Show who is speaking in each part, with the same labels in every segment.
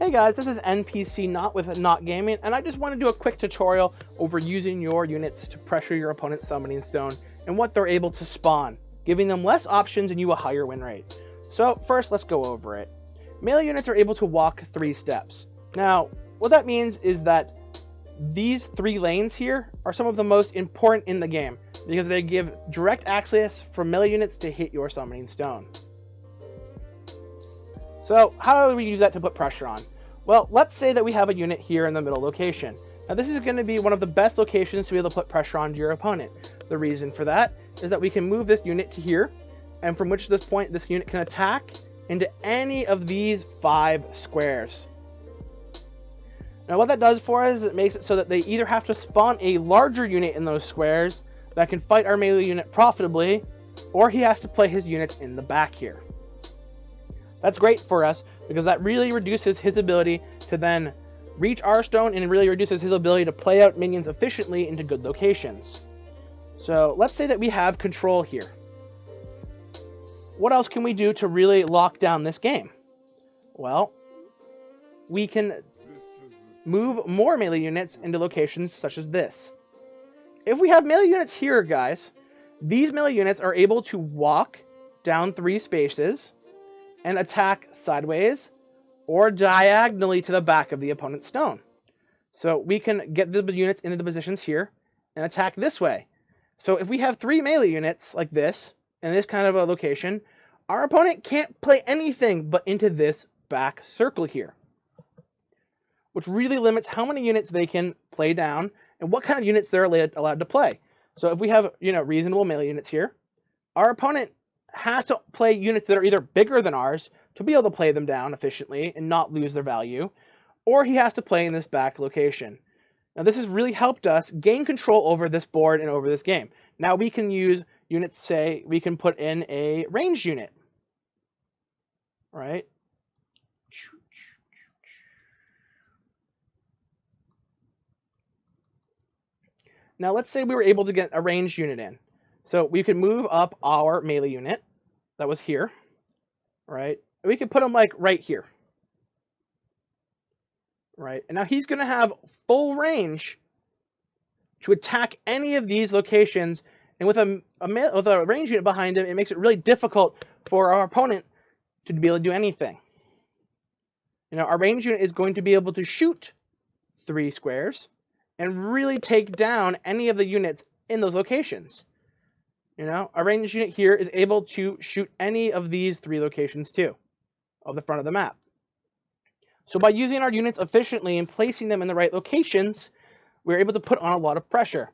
Speaker 1: Hey guys, this is NPC Naut with Naut Gaming, and I just want to do a quick tutorial over using your units to pressure your opponent's summoning stone and what they're able to spawn, giving them less options and you a higher win rate. So first, let's go over it. Melee units are able to walk 3 steps. Now, what that means is that these 3 lanes here are some of the most important in the game because they give direct access for melee units to hit your summoning stone. So how do we use that to put pressure on? Well, let's say that we have a unit here in the middle location. Now this is going to be one of the best locations to be able to put pressure onto your opponent. The reason for that is that we can move this unit to here, and from which this point this unit can attack into any of these 5 squares. Now what that does for us is it makes it so that they either have to spawn a larger unit in those squares that can fight our melee unit profitably, or he has to play his units in the back here. That's great for us because that really reduces his ability to then reach our stone and really reduces his ability to play out minions efficiently into good locations. So let's say that we have control here. What else can we do to really lock down this game? Well, we can move more melee units into locations such as this. If we have melee units here, guys, these melee units are able to walk down 3 spaces and attack sideways or diagonally to the back of the opponent's stone. So we can get the units into the positions here and attack this way. So if we have 3 melee units like this in this kind of a location, our opponent can't play anything but into this back circle here, which really limits how many units they can play down and what kind of units they're allowed to play. So if we have, reasonable melee units here, our opponent has to play units that are either bigger than ours to be able to play them down efficiently and not lose their value, or he has to play in this back location. Now this has really helped us gain control over this board and over this game. Now we can use units, say we can put in a ranged unit, right? Now let's say we were able to get a ranged unit in. So we could move up our melee unit that was here, right? We could put him like right here, right? And now he's going to have full range to attack any of these locations. And with a range unit behind him, it makes it really difficult for our opponent to be able to do anything. Our range unit is going to be able to shoot 3 squares and really take down any of the units in those locations. A ranged unit here is able to shoot any of these 3 locations too, of the front of the map. So by using our units efficiently and placing them in the right locations, we're able to put on a lot of pressure.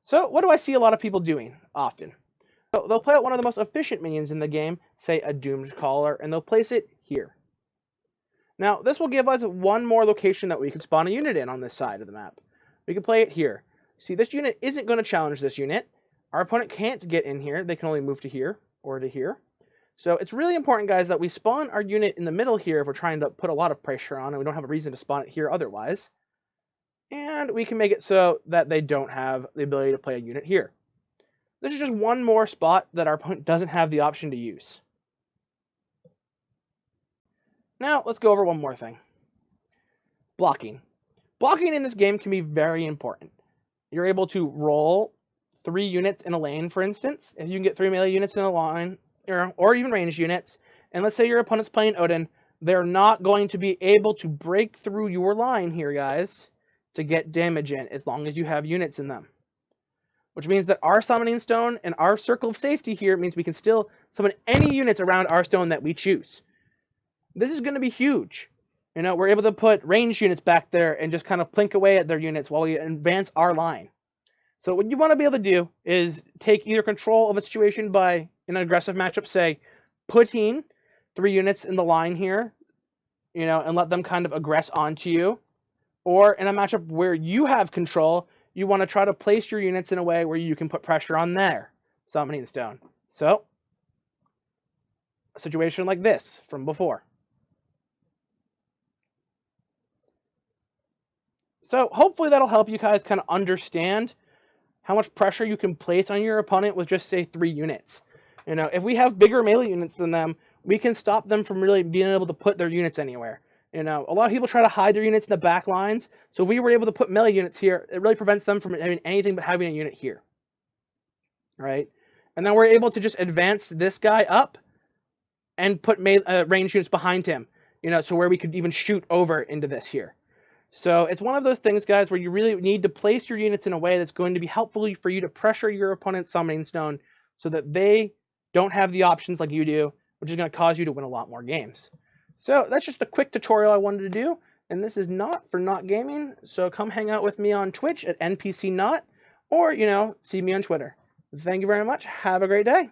Speaker 1: So what do I see a lot of people doing often? So they'll play out one of the most efficient minions in the game, say a Doomed Caller, and they'll place it here. Now this will give us one more location that we could spawn a unit in on this side of the map. We can play it here. See, this unit isn't going to challenge this unit. Our opponent can't get in here. They can only move to here or to here. So it's really important, guys, that we spawn our unit in the middle here if we're trying to put a lot of pressure on and we don't have a reason to spawn it here otherwise. And we can make it so that they don't have the ability to play a unit here. This is just one more spot that our opponent doesn't have the option to use. Now, let's go over one more thing. Blocking. Blocking in this game can be very important. You're able to roll 3 units in a lane, for instance. If you can get 3 melee units in a line, or even ranged units, and let's say your opponent's playing Odin, they're not going to be able to break through your line here, guys, to get damage in, as long as you have units in them. Which means that our summoning stone and our circle of safety here means we can still summon any units around our stone that we choose. This is going to be huge. We're able to put ranged units back there and just kind of plink away at their units while we advance our line. So what you want to be able to do is take either control of a situation by, in an aggressive matchup, say, putting 3 units in the line here, and let them kind of aggress onto you. Or in a matchup where you have control, you want to try to place your units in a way where you can put pressure on their summoning stone. So, a situation like this from before. So hopefully that'll help you guys kind of understand how much pressure you can place on your opponent with just, say, 3 units. If we have bigger melee units than them, we can stop them from really being able to put their units anywhere. You know, a lot of people try to hide their units in the back lines. So if we were able to put melee units here, it really prevents them from having anything but having a unit here. Right? And then we're able to just advance this guy up and put ranged units behind him. You know, so where we could even shoot over into this here. So it's one of those things, guys, where you really need to place your units in a way that's going to be helpful for you to pressure your opponent's summoning stone so that they don't have the options like you do, which is going to cause you to win a lot more games. So that's just a quick tutorial I wanted to do, and this is Naut for Naut Gaming. So come hang out with me on Twitch at NPC Naut, or, you know, see me on Twitter. Thank you very much. Have a great day.